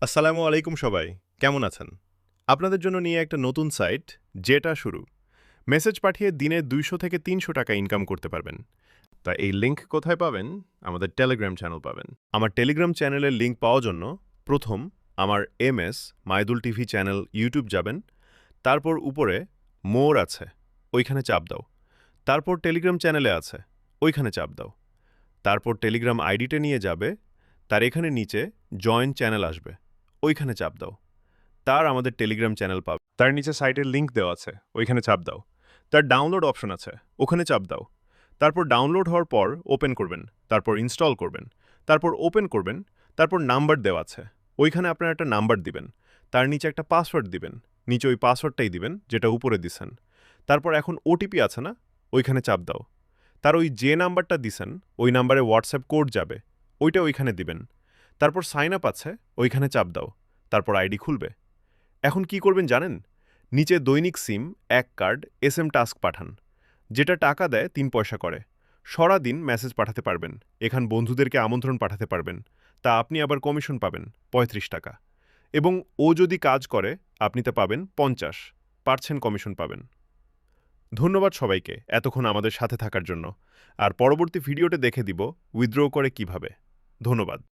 আসসালামু আলাইকুম সবাই, কেমন আছেন? আপনাদের জন্য নিয়ে একটা নতুন সাইট, যেটা শুরু। মেসেজ পাঠিয়ে দিনে 200 থেকে 300 টাকা ইনকাম করতে পারবেন। তা এই লিংক কোথায় পাবেন? আমাদের টেলিগ্রাম চ্যানেল পাবেন। আমার টেলিগ্রাম চ্যানেলের লিংক পাওয়ার জন্য প্রথম আমার MS Maidul TV channel YouTube যাবেন, তারপর উপরে মোর আছে, ওইখানে চাপ দাও। তারপর টেলিগ্রাম চ্যানেলে আছে, ওইখানে চাপ দাও। তারপর টেলিগ্রাম আইডিতে নিয়ে যাবে, তার এখানে নিচে জয়েন চ্যানেল আসবে, ওইখানে চাপ দাও। তার আমাদের টেলিগ্রাম চ্যানেল পাবে, তার নিচে সাইটের লিংক দেওয়া আছে, ওইখানে চাপ দাও। তার ডাউনলোড অপশন আছে, ওখানে চাপ দাও। তারপর ডাউনলোড হওয়ার পর ওপেন করবেন, তারপর ইনস্টল করবেন, তারপর ওপেন করবেন, তারপর নাম্বার দেওয়া আছে, ওইখানে আপনার একটা নাম্বার দিবেন। তার নিচে একটা পাসওয়ার্ড দিবেন, নিচে ওই পাসওয়ার্ডটাই দিবেন যেটা উপরে দিছেন। তারপর এখন ওটিপি আছে না, ওইখানে চাপ দাও। তার ওই যে নাম্বারটা দিছেন ওই নাম্বারে হোয়াটসঅ্যাপ কোড যাবে, ওইটা ওইখানে দিবেন। তারপর সাইন আপ আছে, ওইখানে চাপ দাও। তারপর আইডি খুলবে। এখন কি করবেন জানেন? নিচে দৈনিক সিম, এক কার্ড, এসএম টাস্ক পাঠান, যেটা টাকা দেয় 3 পয়সা করে। সারাদিন মেসেজ পাঠাতে পারবেন, এখান বন্ধুদেরকে আমন্ত্রণ পাঠাতে পারবেন। তা আপনি আবার কমিশন পাবেন 35 টাকা। এবং ও যদি কাজ করে আপনি তা পাবেন 50% কমিশন পাবেন। ধন্যবাদ সবাইকে এতক্ষণ আমাদের সাথে থাকার জন্য। আর পরবর্তী ভিডিওতে দেখে দিব উইথড্র করে কিভাবে। ধন্যবাদ।